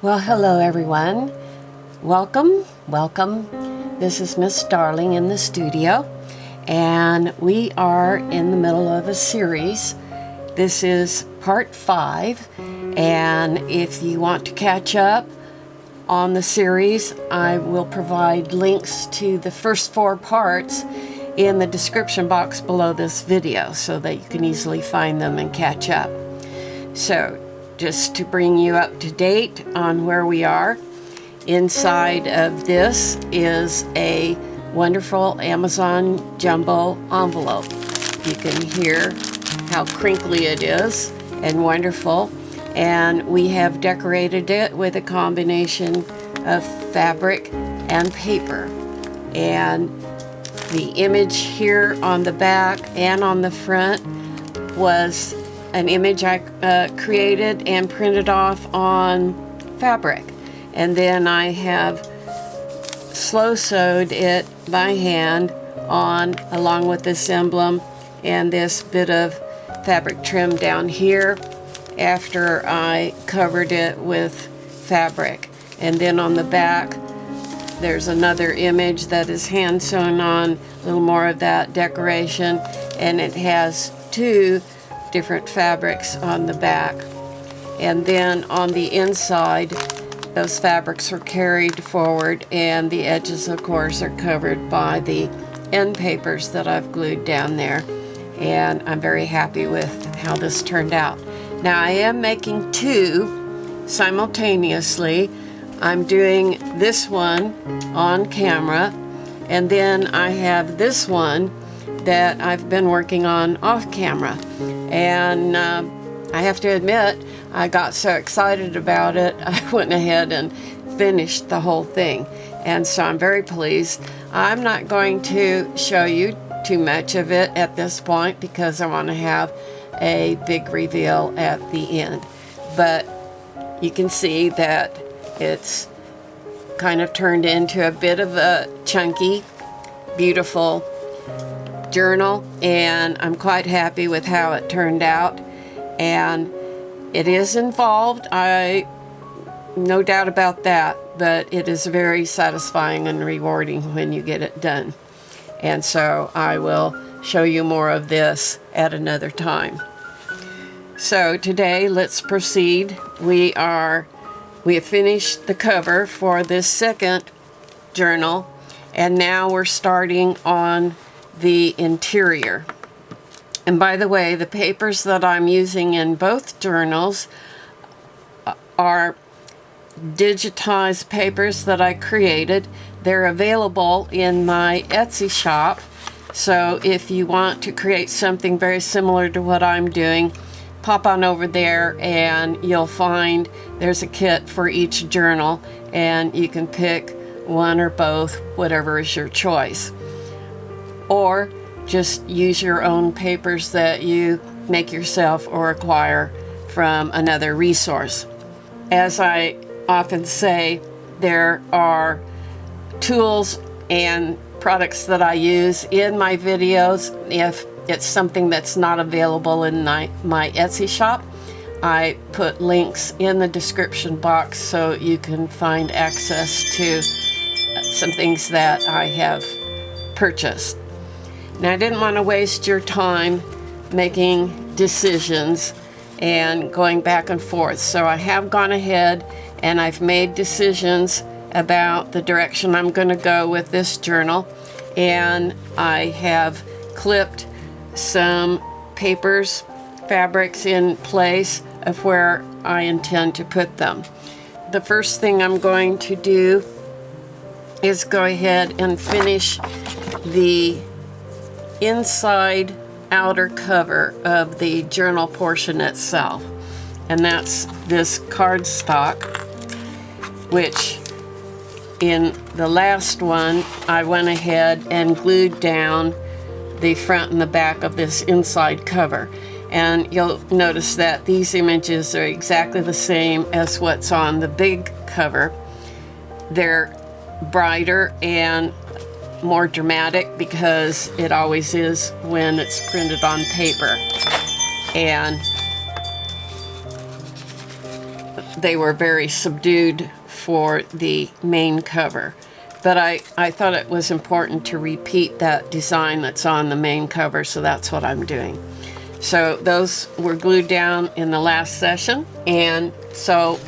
Well, hello everyone. Welcome. This is Miss Darling in the studio, and we are in the middle of a series. This is part 5, and if you want to catch up on the series, I will provide links to the first 4 parts in the description box below this video so that you can easily find them and catch up. So, just to bring you up to date on where we are, inside of this is a wonderful Amazon jumbo envelope. You can hear how crinkly it is and wonderful, and we have decorated it with a combination of fabric and paper. And the image here on the back and on the front was an image I created and printed off on fabric, and then I have slow sewed it by hand on, along with this emblem and this bit of fabric trim down here after I covered it with fabric. And then on the back there's another image that is hand sewn on, a little more of that decoration, and it has 2 different fabrics on the back. And then on the inside, those fabrics are carried forward, and the edges, of course, are covered by the end papers that I've glued down there. And I'm very happy with how this turned out. Now, I am making 2 simultaneously. I'm doing this one on camera, and then I have this one that I've been working on off camera. And I have to admit, I got so excited about it, I went ahead and finished the whole thing. And so I'm very pleased. I'm not going to show you too much of it at this point because I want to have a big reveal at the end. But you can see that it's kind of turned into a bit of a chunky, beautiful journal, and I'm quite happy with how it turned out. And it is involved, no doubt about that, but it is very satisfying and rewarding when you get it done. And so I will show you more of this at another time. So today, let's proceed. We have finished the cover for this second journal, and now we're starting on the interior. And by the way, the papers that I'm using in both journals are digitized papers that I created. They're available in my Etsy shop. So if you want to create something very similar to what I'm doing, pop on over there and you'll find there's a kit for each journal, and you can pick one or both, whatever is your choice. Or just use your own papers that you make yourself or acquire from another resource. As I often say, there are tools and products that I use in my videos. If it's something that's not available in my Etsy shop, I put links in the description box so you can find access to some things that I have purchased. Now, I didn't want to waste your time making decisions and going back and forth, so I have gone ahead and I've made decisions about the direction I'm going to go with this journal, and I have clipped some papers, fabrics in place of where I intend to put them. The first thing I'm going to do is go ahead and finish the inside outer cover of the journal portion itself, and that's this cardstock, which in the last one I went ahead and glued down the front and the back of this inside cover. And you'll notice that these images are exactly the same as what's on the big cover. They're brighter and more dramatic because it always is when it's printed on paper. And they were very subdued for the main cover. But I thought it was important to repeat that design that's on the main cover, so that's what I'm doing. So those were glued down in the last session, and so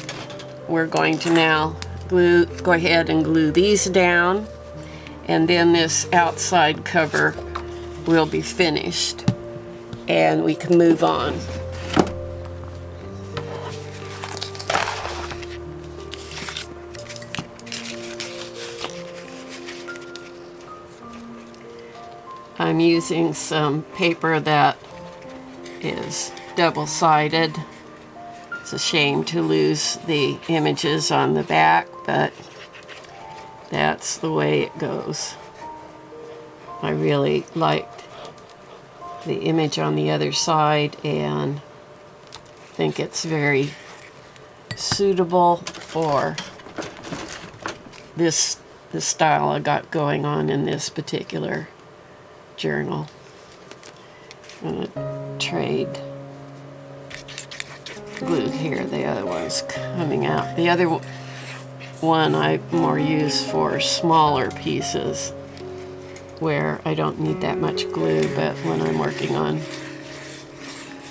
we're going to now go ahead and glue these down, and then this outside cover will be finished, and we can move on. I'm using some paper that is double-sided. It's a shame to lose the images on the back, but that's the way it goes. I really liked the image on the other side and think it's very suitable for the style I got going on in this particular journal. I'm gonna trade glue here. The other one's coming out. The other one I more use for smaller pieces where I don't need that much glue, but when I'm working on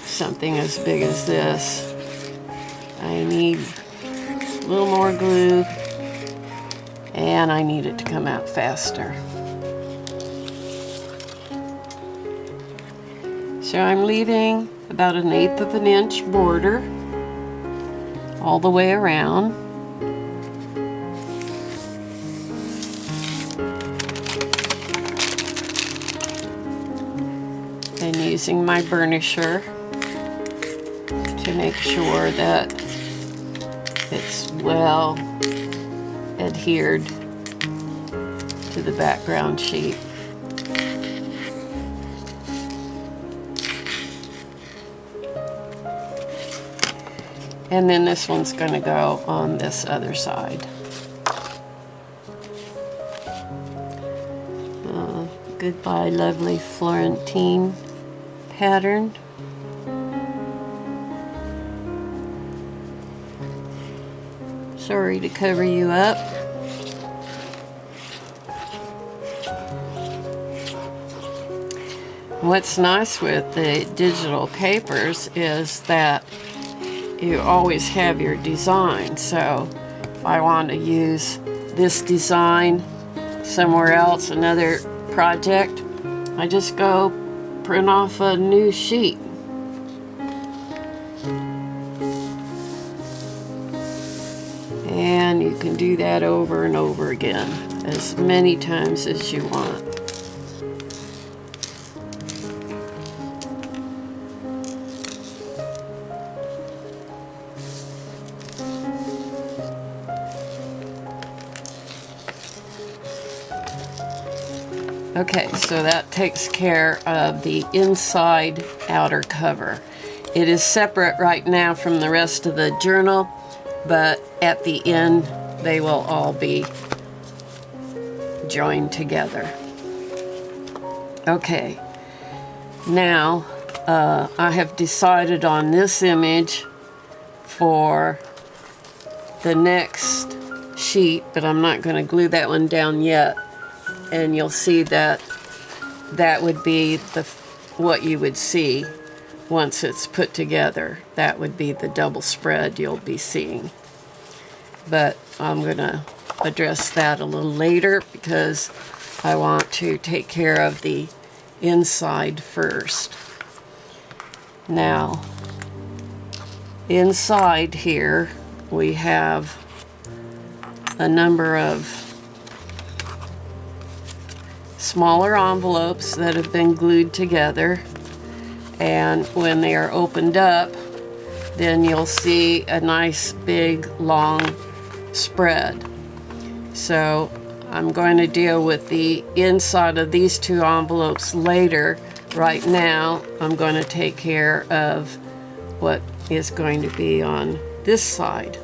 something as big as this, I need a little more glue and I need it to come out faster. So I'm leaving about 1/8 of an inch border all the way around. And using my burnisher to make sure that it's well adhered to the background sheet. And then this one's going to go on this other side. Goodbye, lovely Florentine pattern. Sorry to cover you up. What's nice with the digital papers is that you always have your design. So if I want to use this design somewhere else, another project, I just go print off a new sheet. And you can do that over and over again, as many times as you want. Okay, so that takes care of the inside outer cover. It is separate right now from the rest of the journal, but at the end they will all be joined together. Okay, now I have decided on this image for the next sheet, but I'm not going to glue that one down yet. And you'll see that that would be what you would see once it's put together. That would be the double spread you'll be seeing. But I'm going to address that a little later because I want to take care of the inside first. Now, inside here we have a number of smaller envelopes that have been glued together, and when they are opened up, then you'll see a nice big long spread. So I'm going to deal with the inside of these two envelopes later. Right now I'm going to take care of what is going to be on this side.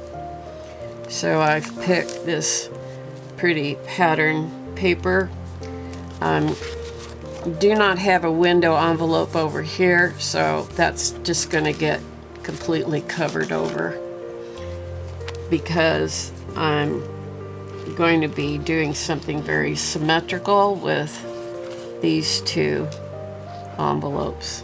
So I've picked this pretty pattern paper. Do not have a window envelope over here, so that's just going to get completely covered over. because I'm going to be doing something very symmetrical with these two envelopes.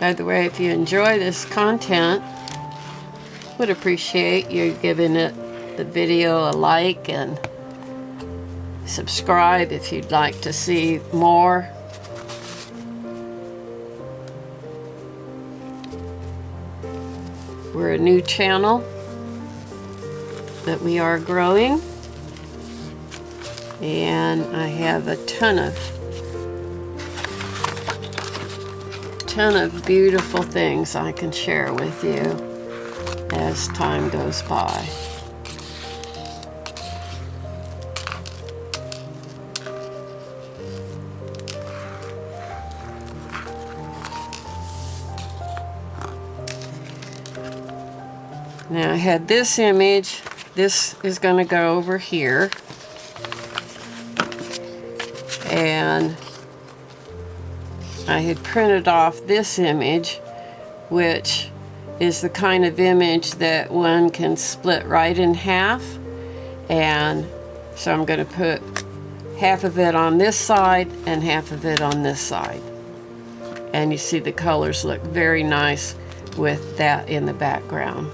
By the way, if you enjoy this content, would appreciate you giving the video a like and subscribe if you'd like to see more. We're a new channel that we are growing, and I have a ton of beautiful things I can share with you as time goes by. Now I had this image. This is going to go over here, and I had printed off this image, which is the kind of image that one can split right in half, and so I'm going to put half of it on this side and half of it on this side, and you see the colors look very nice with that in the background.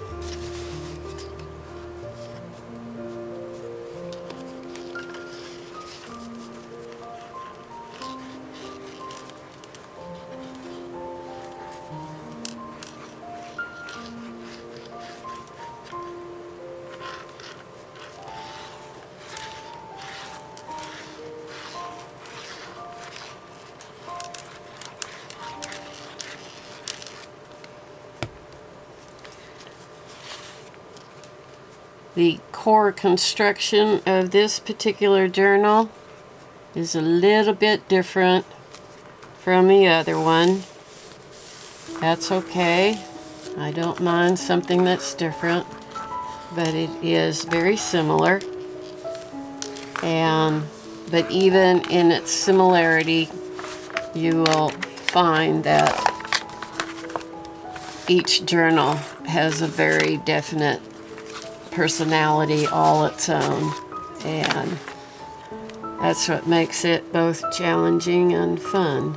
The core construction of this particular journal is a little bit different from the other one. That's okay. I don't mind something that's different, but it is very similar. But even in its similarity, you will find that each journal has a very definite personality all its own, and that's what makes it both challenging and fun.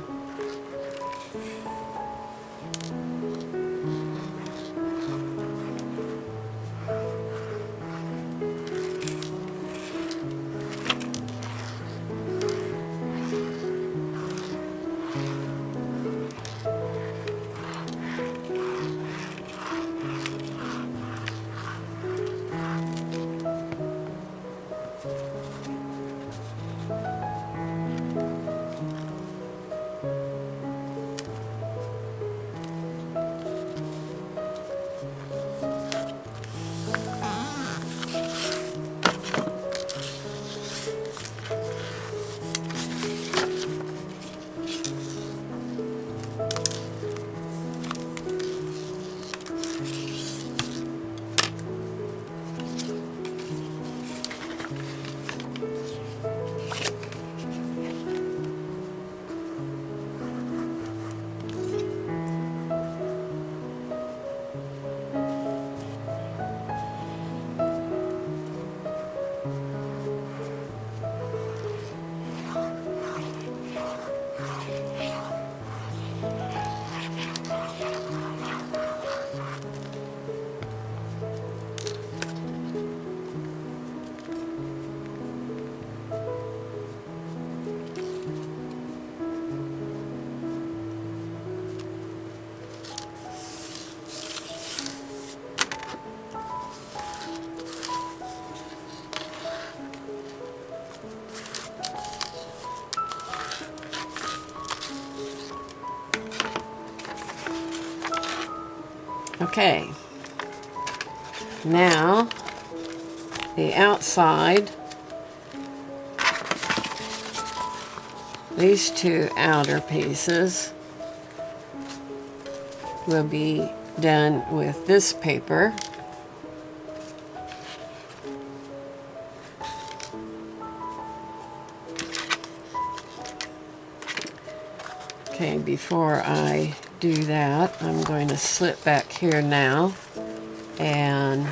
Okay, now the outside, these two outer pieces will be done with this paper. Okay, before I do that, I'm going to slip back here now, and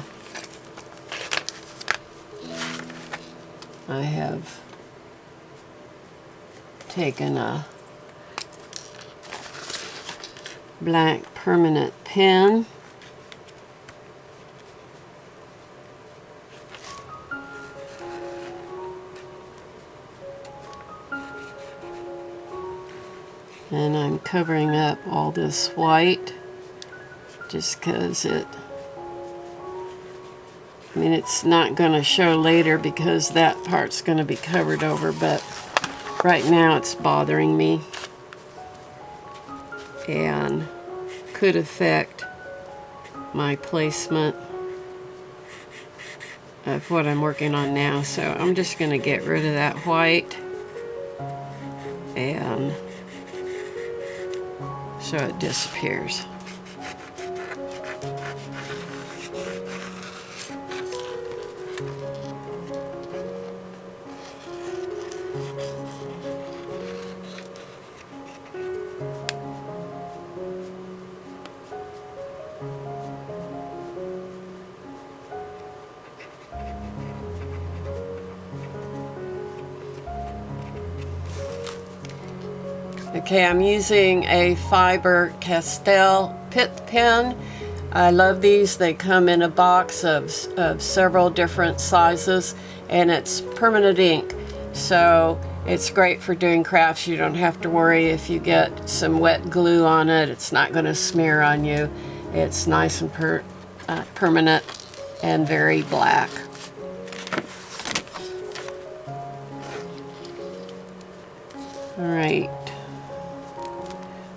I have taken a black permanent pen, and I'm covering up all this white just because it's not going to show later because that part's going to be covered over, but right now it's bothering me and could affect my placement of what I'm working on now. So I'm just going to get rid of that white, and so it disappears. Okay, I'm using a Faber-Castell Pit pen. I love these. They come in a box of several different sizes, and it's permanent ink. So it's great for doing crafts. You don't have to worry if you get some wet glue on it. It's not going to smear on you. It's nice and permanent and very black. All right.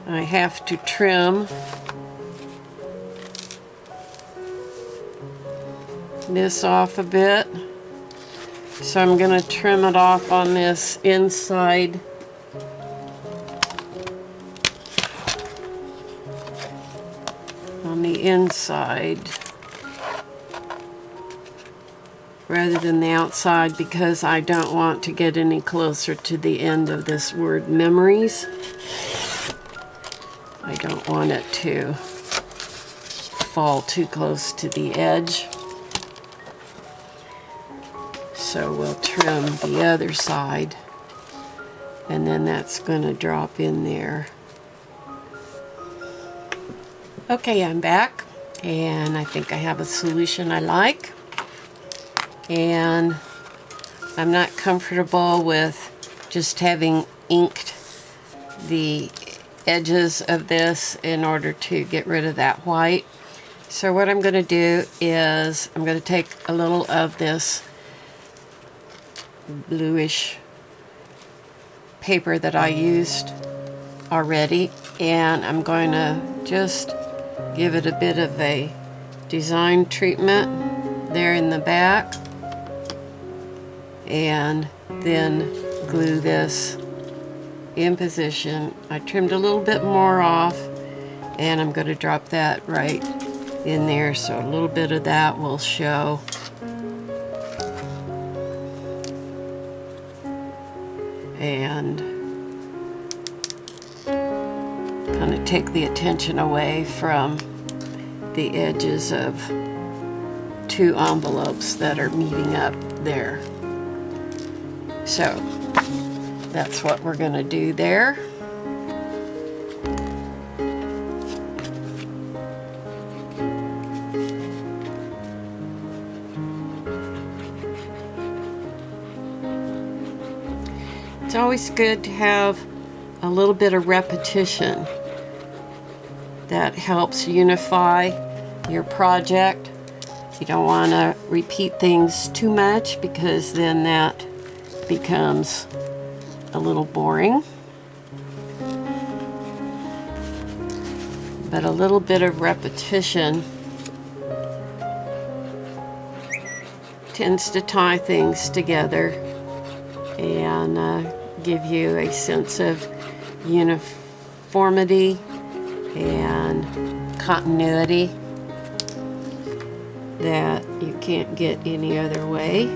I have to trim this off a bit, so I'm going to trim it off on this inside rather than the outside, because I don't want to get any closer to the end of this word memories. I don't want it to fall too close to the edge. So we'll trim the other side, and then that's going to drop in there. Okay, I'm back, and I think I have a solution I like. And I'm not comfortable with just having inked the edges of this in order to get rid of that white. So what I'm going to do is I'm going to take a little of this bluish paper that I used already, and I'm going to just give it a bit of a design treatment there in the back, and then glue this in position. I trimmed a little bit more off, and I'm going to drop that right in there, so a little bit of that will show. And kind of take the attention away from the edges of two envelopes that are meeting up there. So that's what we're going to do there. It's always good to have a little bit of repetition. That helps unify your project. You don't want to repeat things too much, because then that becomes a little boring. But a little bit of repetition tends to tie things together and give you a sense of uniformity and continuity that you can't get any other way.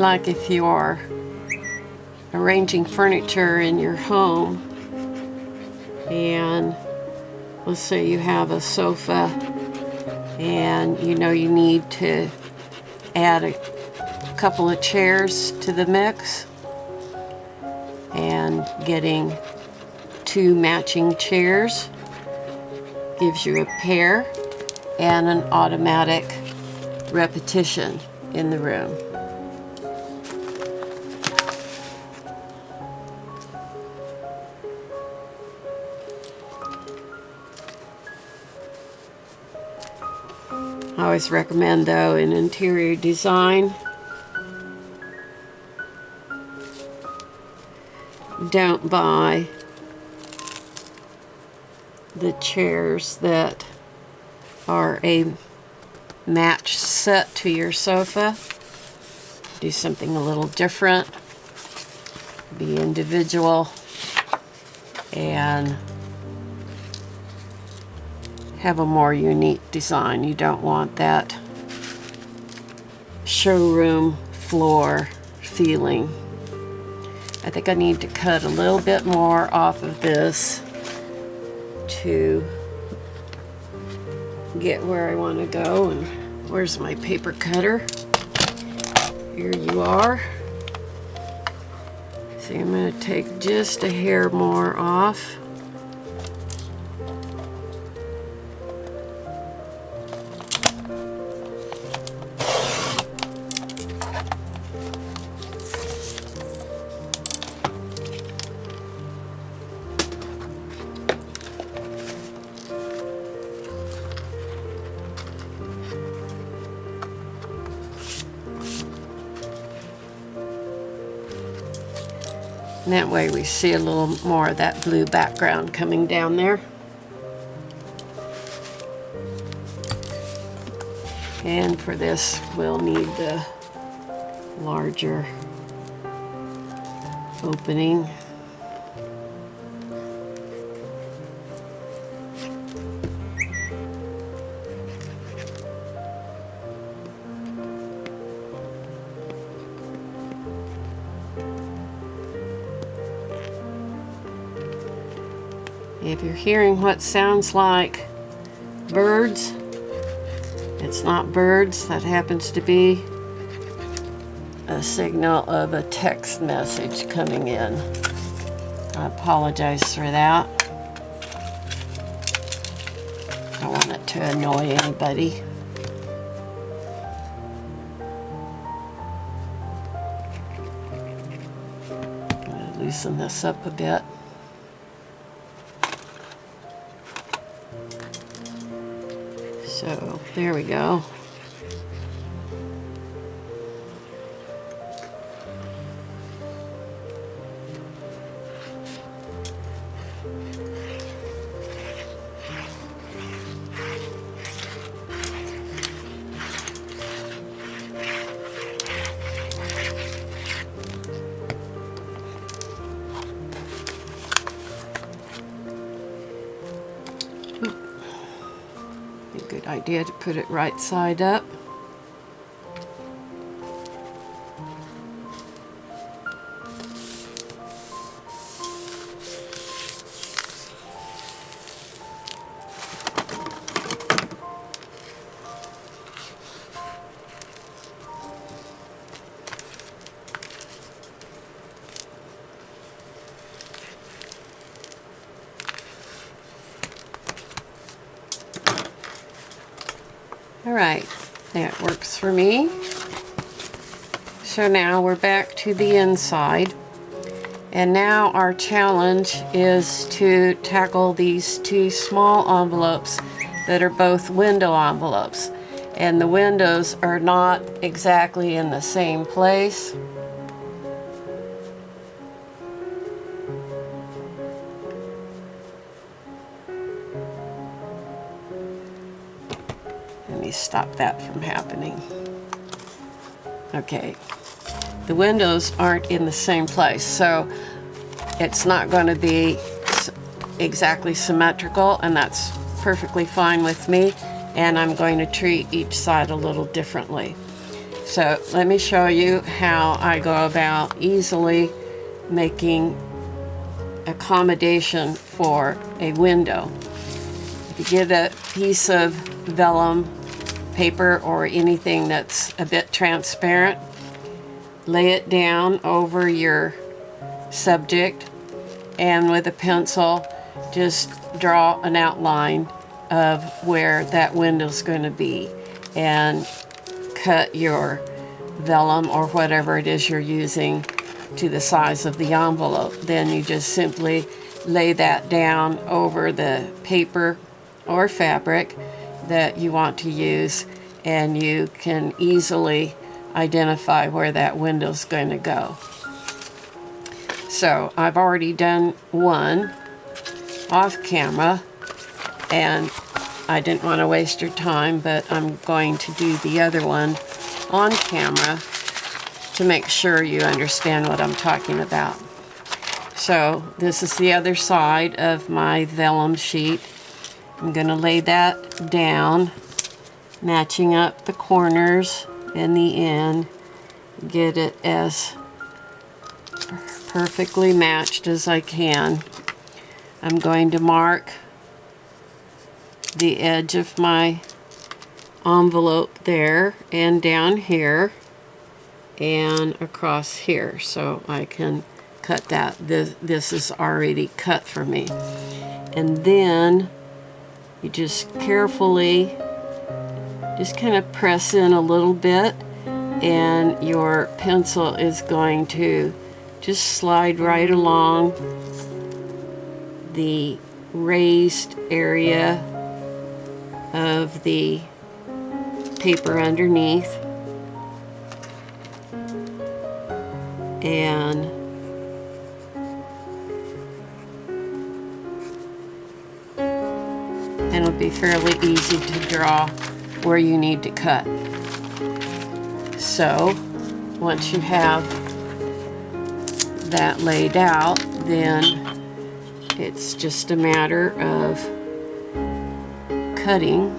like if you're arranging furniture in your home, and let's say you have a sofa and you know you need to add a couple of chairs to the mix, and getting 2 matching chairs gives you a pair and an automatic repetition in the room. I always recommend, though, in interior design, don't buy the chairs that are a match set to your sofa. Do something a little different, be individual, and have a more unique design. You don't want that showroom floor feeling. I think I need to cut a little bit more off of this to get where I want to go. And where's my paper cutter? Here you are. See, I'm going to take just a hair more off. And that way we see a little more of that blue background coming down there. And for this, we'll need the larger opening. If you're hearing what sounds like birds, it's not birds. That happens to be a signal of a text message coming in. I apologize for that. I don't want it to annoy anybody. I'm going to loosen this up a bit. So there we go. Good idea to put it right side up. All right, that works for me. So now we're back to the inside. And now our challenge is to tackle these 2 small envelopes that are both window envelopes. And the windows are not exactly in the same place. Let me stop that from happening. Okay, the windows aren't in the same place, so it's not going to be exactly symmetrical, and that's perfectly fine with me. And I'm going to treat each side a little differently. So let me show you how I go about easily making accommodation for a window. If you get a piece of vellum paper or anything that's a bit transparent, lay it down over your subject, and with a pencil just draw an outline of where that window's going to be, and cut your vellum or whatever it is you're using to the size of the envelope. Then you just simply lay that down over the paper or fabric that you want to use, and you can easily identify where that window's going to go. So I've already done one off camera, and I didn't want to waste your time, but I'm going to do the other one on camera to make sure you understand what I'm talking about. So this is the other side of my vellum sheet. I'm going to lay that down, matching up the corners and the end, get it as perfectly matched as I can. I'm going to mark the edge of my envelope there and down here and across here, so I can cut that. This is already cut for me. And then you just carefully just kind of press in a little bit, and your pencil is going to just slide right along the raised area of the paper underneath, and it'll be fairly easy to draw where you need to cut. So once you have that laid out, then it's just a matter of cutting.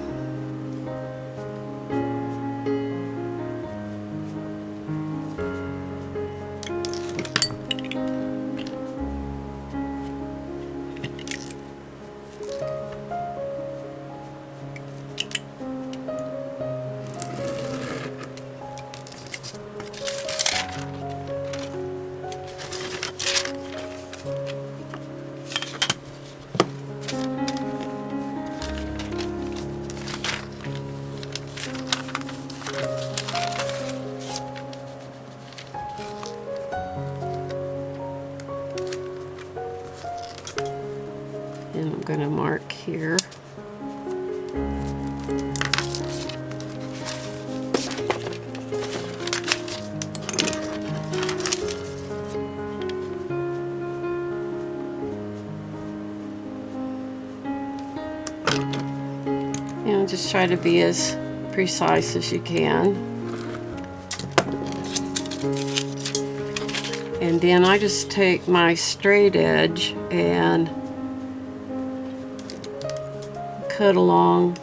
And I'm going to mark here. And just try to be as precise as you can. And then I just take my straight edge and cut along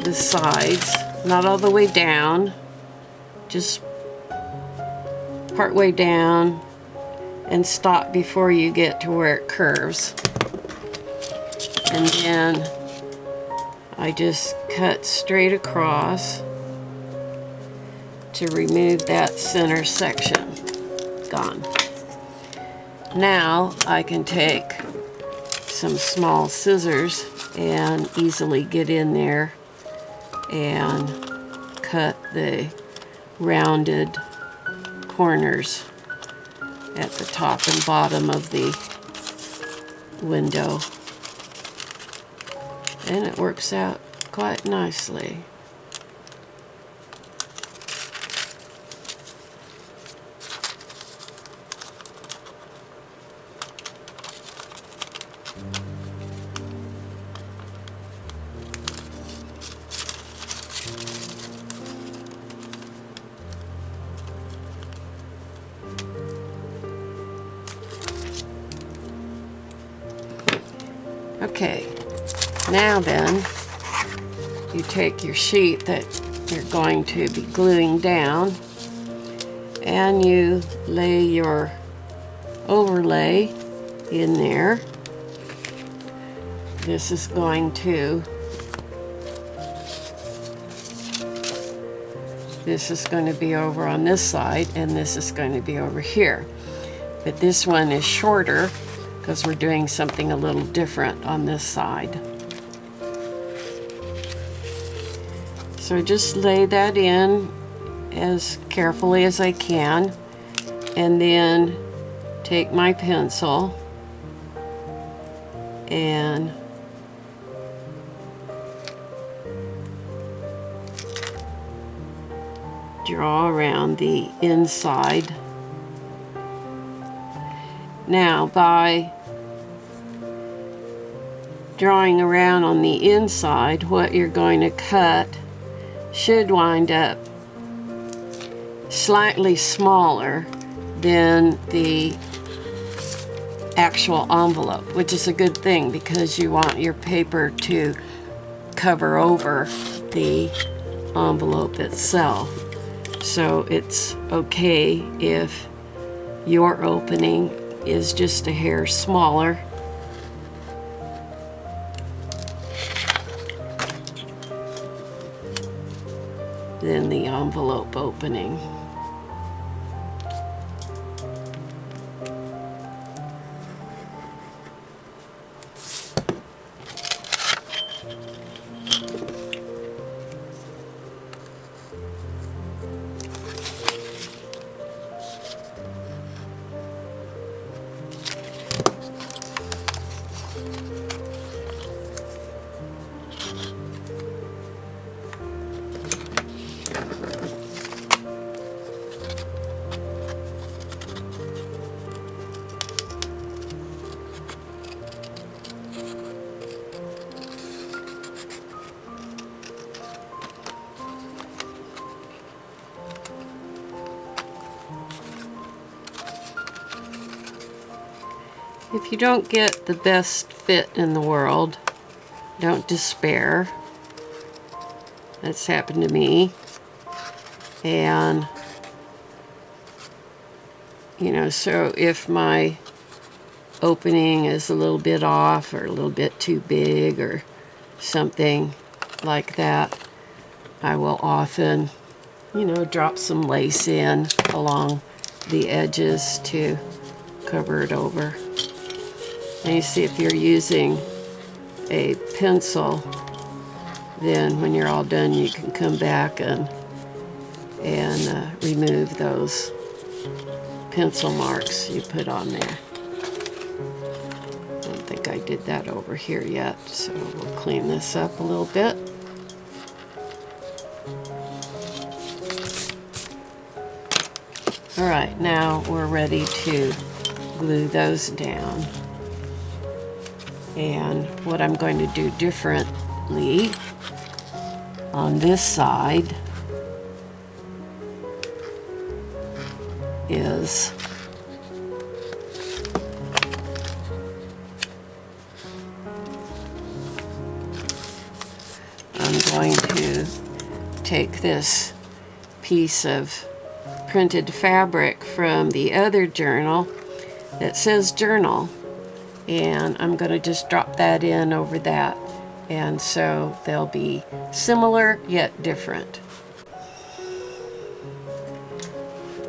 the sides, not all the way down, just part way down, and stop before you get to where it curves. And then I just cut straight across to remove that center section. Gone. Now I can take some small scissors and easily get in there and cut the rounded corners at the top and bottom of the window, and it works out quite nicely. Okay, now then, you take your sheet that you're going to be gluing down, and you lay your overlay in there. This is going to be over on this side, and this is going to be over here. But this one is shorter because we're doing something a little different on this side. So just lay that in as carefully as I can, and then take my pencil and draw around the inside. Now, by drawing around on the inside, what you're going to cut should wind up slightly smaller than the actual envelope, which is a good thing because you want your paper to cover over the envelope itself. So it's okay if your opening is just a hair smaller. Than the envelope opening. If you don't get the best fit in the world, don't despair. That's happened to me. And, you know, so if my opening is a little bit off or a little bit too big or something like that, I will often, you know, drop some lace in along the edges to cover it over. And you see, if you're using a pencil, then when you're all done, you can come back and remove those pencil marks you put on there. I don't think I did that over here yet, so we'll clean this up a little bit. All right, now we're ready to glue those down. And what I'm going to do differently on this side is I'm going to take this piece of printed fabric from the other journal that says journal, and I'm going to just drop that in over that, and so they'll be similar yet different.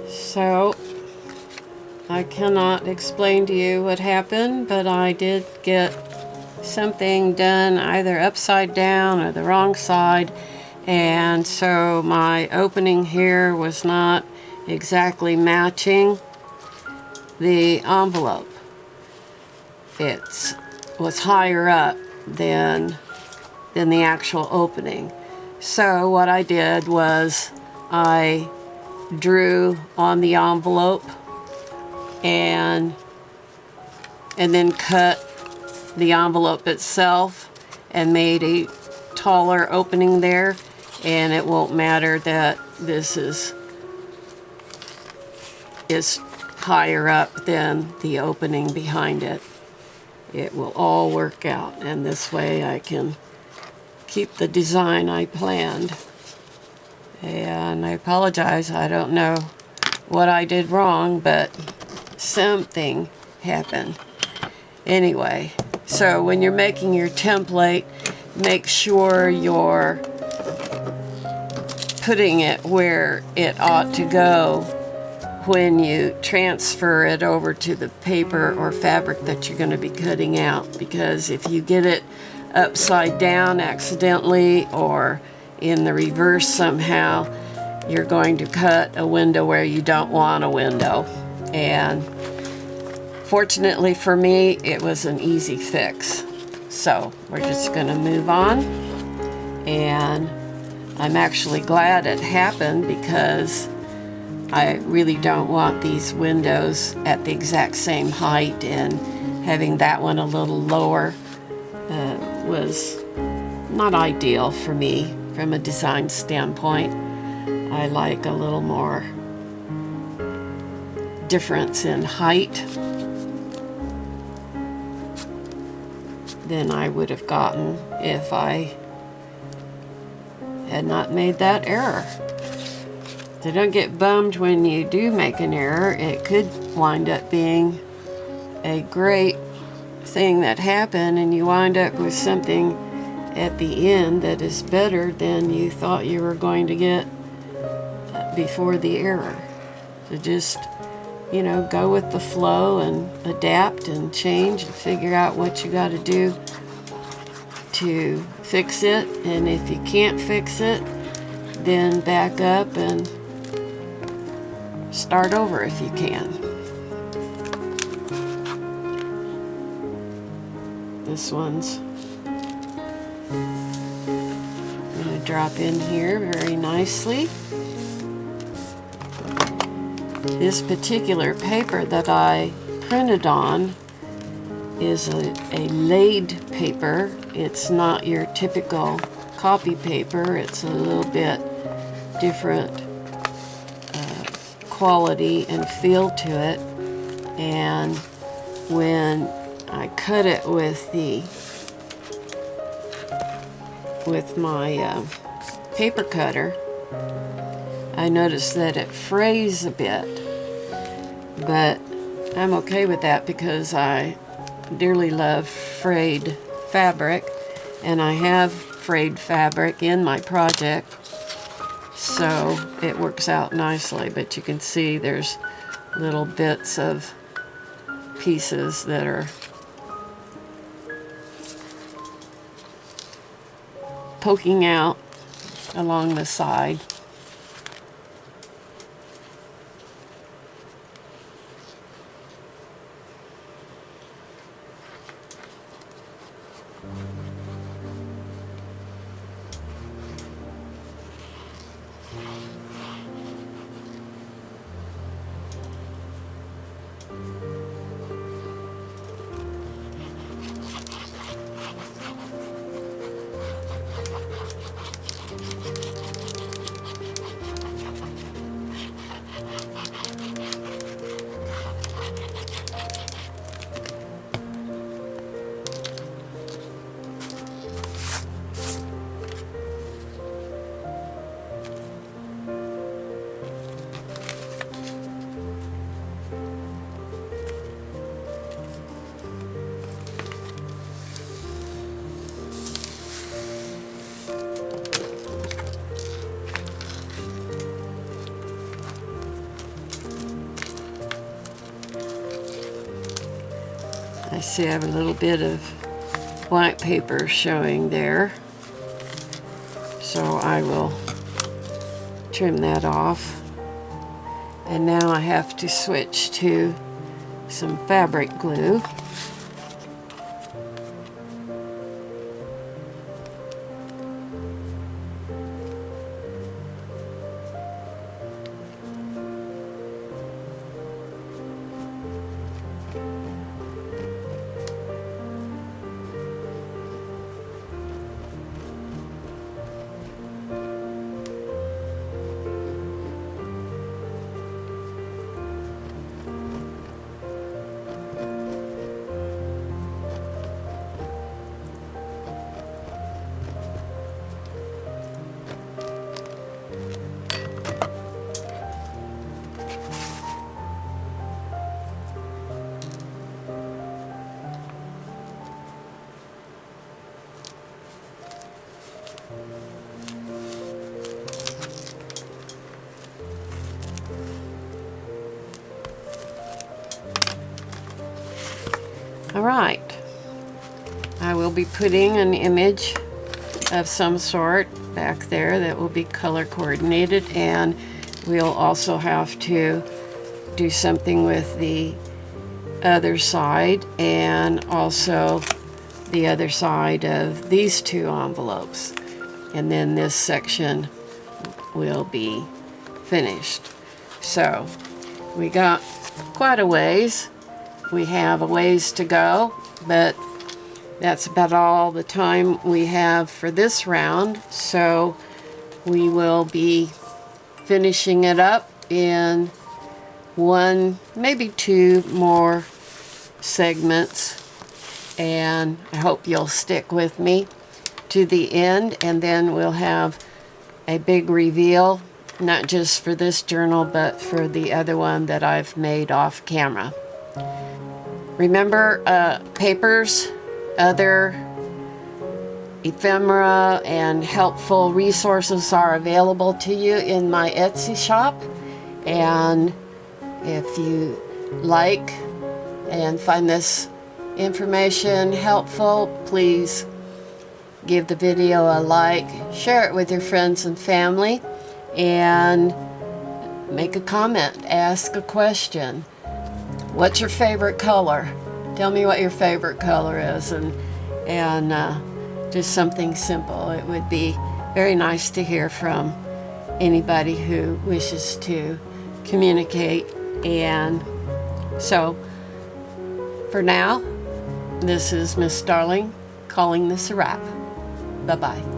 So I cannot explain to you what happened, but I did get something done either upside down or the wrong side, and so my opening here was not exactly matching the envelope. It was higher up than the actual opening. So what I did was I drew on the envelope and then cut the envelope itself and made a taller opening there, and it won't matter that this is higher up than the opening behind it. It will all work out, and this way I can keep the design I planned. And I apologize, I don't know what I did wrong, but something happened. Anyway, so when you're making your template, make sure you're putting it where it ought to go when you transfer it over to the paper or fabric that you're going to be cutting out, because if you get it upside down accidentally or in the reverse somehow, you're going to cut a window where you don't want a window. And fortunately for me, it was an easy fix. So we're just going to move on, and I'm actually glad it happened because I really don't want these windows at the exact same height, and having that one a little lower was not ideal for me from a design standpoint. I like a little more difference in height than I would have gotten if I had not made that error. So don't get bummed when you do make an error. It could wind up being a great thing that happened, and you wind up with something at the end that is better than you thought you were going to get before the error. So just, you know, go with the flow and adapt and change and figure out what you got to do to fix it. And if you can't fix it, then back up and start over if you can. This one's going to drop in here very nicely. This particular paper that I printed on is a laid paper. It's not your typical copy paper. It's a little bit different quality and feel to it. And when I cut it with my paper cutter, I noticed that it frays a bit, but I'm okay with that because I dearly love frayed fabric, and I have frayed fabric in my project, so it works out nicely. But you can see there's little bits of pieces that are poking out along the side. I see I have a little bit of blank paper showing there, so I will trim that off. And now I have to switch to some fabric glue. All right. I will be putting an image of some sort back there that will be color coordinated, and we'll also have to do something with the other side and also the other side of these two envelopes, and then this section will be finished. So we got quite a ways. We have a ways to go, but that's about all the time we have for this round. So we will be finishing it up in one, maybe two more segments, and I hope you'll stick with me to the end, and then we'll have a big reveal, not just for this journal but for the other one that I've made off camera. Remember, papers, other ephemera and helpful resources are available to you in my Etsy shop, and if you like and find this information helpful, please give the video a like, share it with your friends and family, and make a comment, ask a question. What's your favorite color? Tell me what your favorite color is, and just something simple. It would be very nice to hear from anybody who wishes to communicate. And so for now, this is Miss Starling calling this a wrap. Bye-bye.